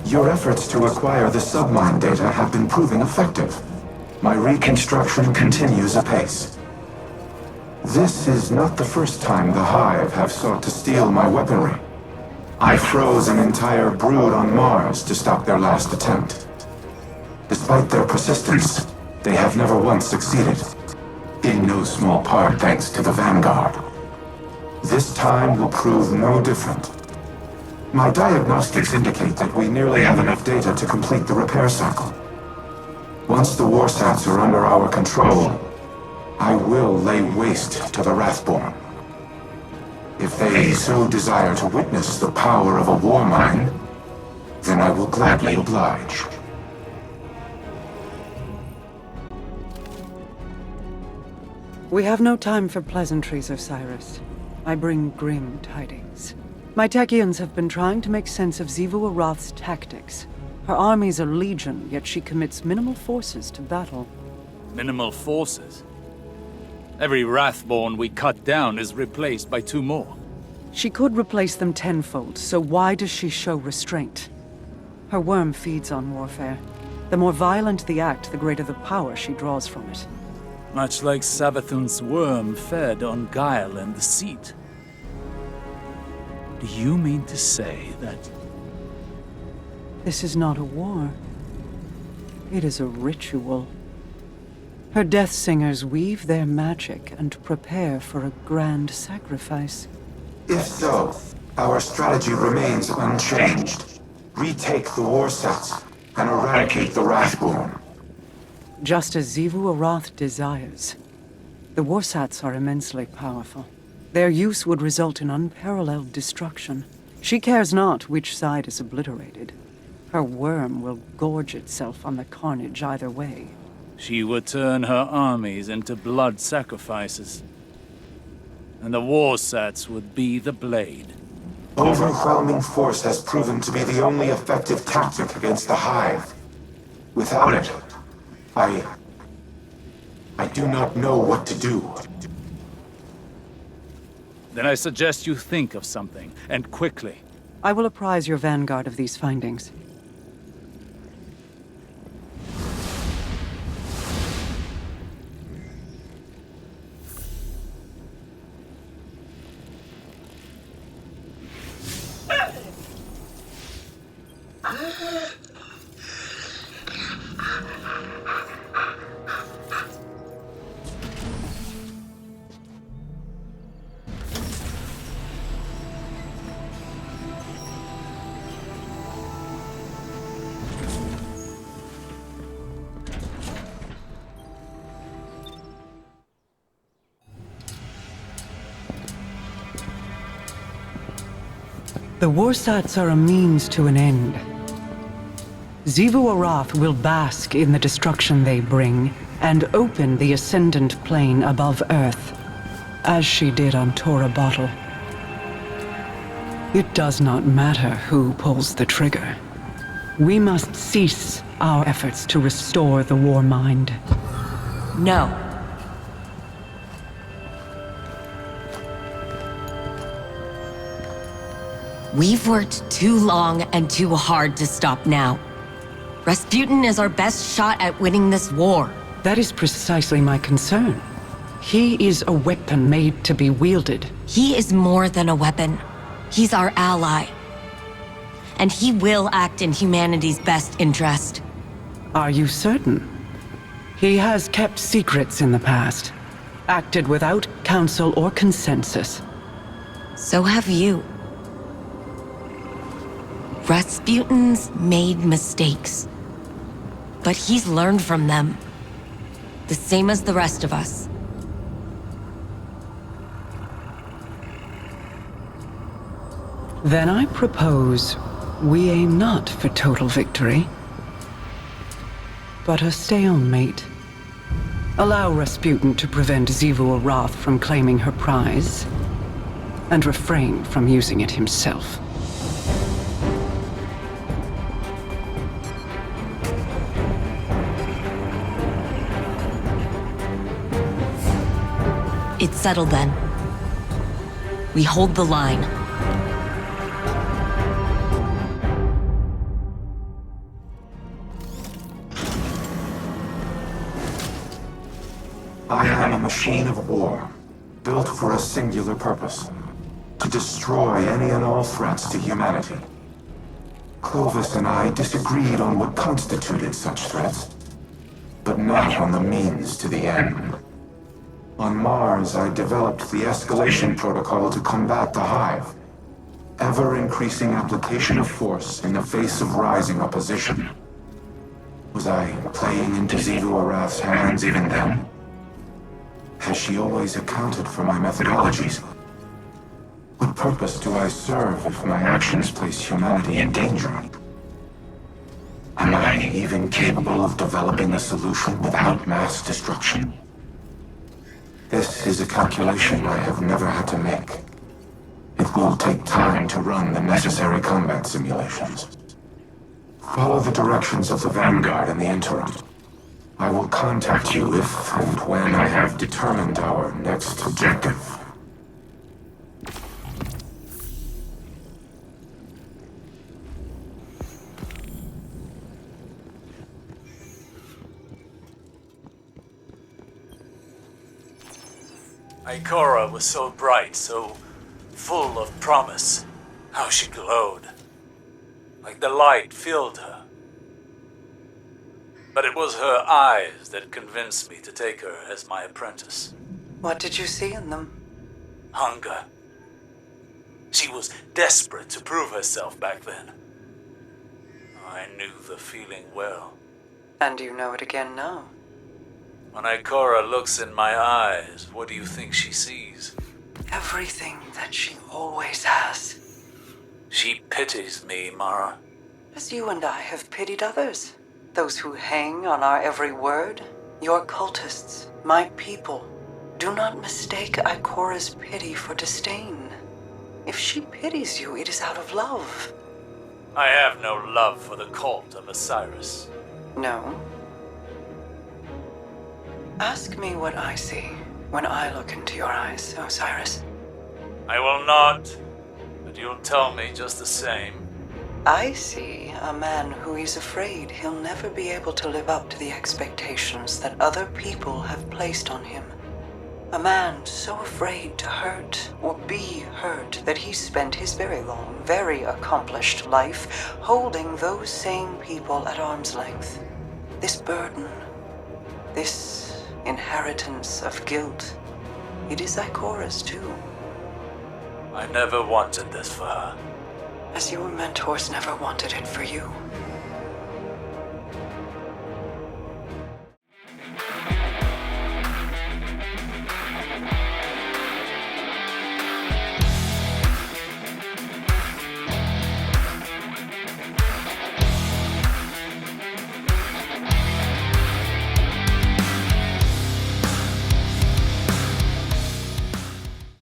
Your efforts to acquire the submine data have been proving effective. My reconstruction continues apace. This is not the first time the Hive have sought to steal my weaponry. I froze an entire brood on Mars to stop their last attempt. Despite their persistence, they have never once succeeded. In no small part thanks to the Vanguard. This time will prove no different. My diagnostics indicate that we nearly have enough data to complete the repair cycle. Once the Warsats are under our control, I will lay waste to the Wrathborn. If they so desire to witness the power of a war mine, then I will gladly oblige. We have no time for pleasantries, Osiris. I bring grim tidings. My Techians have been trying to make sense of Xivu Arath's tactics. Her armies are legion, yet she commits minimal forces to battle. Minimal forces? Every Wrathborn we cut down is replaced by 2 more. She could replace them tenfold, so why does she show restraint? Her worm feeds on warfare. The more violent the act, the greater the power she draws from it. Much like Savathun's worm fed on guile and deceit. Do you mean to say that... This is not a war. It is a ritual. Her death singers weave their magic and prepare for a grand sacrifice. If so, our strategy remains unchanged. Retake the Warsats and eradicate the Wrathborn. Just as Xivu Arath desires. The Warsats are immensely powerful. Their use would result in unparalleled destruction. She cares not which side is obliterated. Her worm will gorge itself on the carnage either way. She would turn her armies into blood sacrifices. And the Warsats would be the blade. Overwhelming force has proven to be the only effective tactic against the Hive. Without it, I do not know what to do. Then I suggest you think of something, and quickly. I will apprise your Vanguard of these findings. The Warsats are a means to an end. Xivu Arath will bask in the destruction they bring, and open the Ascendant Plane above Earth, as she did on Tora Bottle. It does not matter who pulls the trigger. We must cease our efforts to restore the War Mind. No. We've worked too long and too hard to stop now. Rasputin is our best shot at winning this war. That is precisely my concern. He is a weapon made to be wielded. He is more than a weapon. He's our ally. And he will act in humanity's best interest. Are you certain? He has kept secrets in the past, acted without counsel or consensus. So have you. Rasputin's made mistakes, but he's learned from them, the same as the rest of us. Then I propose we aim not for total victory, but a stalemate. Allow Rasputin to prevent Xivu Arath from claiming her prize, and refrain from using it himself. It's settled then. We hold the line. machine of war, built for a singular purpose: to destroy any and all threats to humanity. Clovis and I disagreed on what constituted such threats, but not on the means to the end. On Mars, I developed the escalation protocol to combat the Hive. Ever-increasing application of force in the face of rising opposition. Was I playing into Xivu Arath's hands even then? Has she always accounted for my methodologies? What purpose do I serve if my actions place humanity in danger? Am I even capable of developing a solution without mass destruction? This is a calculation I have never had to make. It will take time to run the necessary combat simulations. Follow the directions of the Vanguard in the interim. I will contact you if and when I have determined our next objective. Ikora was so bright, so full of promise. How she glowed. Like the light filled her. But it was her eyes that convinced me to take her as my apprentice. What did you see in them? Hunger. She was desperate to prove herself back then. I knew the feeling well. And you know it again now. When Ikora looks in my eyes, what do you think she sees? Everything that she always has. She pities me, Mara. As you and I have pitied others. Those who hang on our every word. Your cultists, my people. Do not mistake Ikora's pity for disdain. If she pities you, it is out of love. I have no love for the cult of Osiris. No. Ask me what I see when I look into your eyes, Osiris. I will not, but you'll tell me just the same. I see a man who is afraid he'll never be able to live up to the expectations that other people have placed on him. A man so afraid to hurt or be hurt that he spent his very long, very accomplished life holding those same people at arm's length. This burden, this inheritance of guilt, it is Ikora's too. I never wanted this for her. As your mentors never wanted it for you.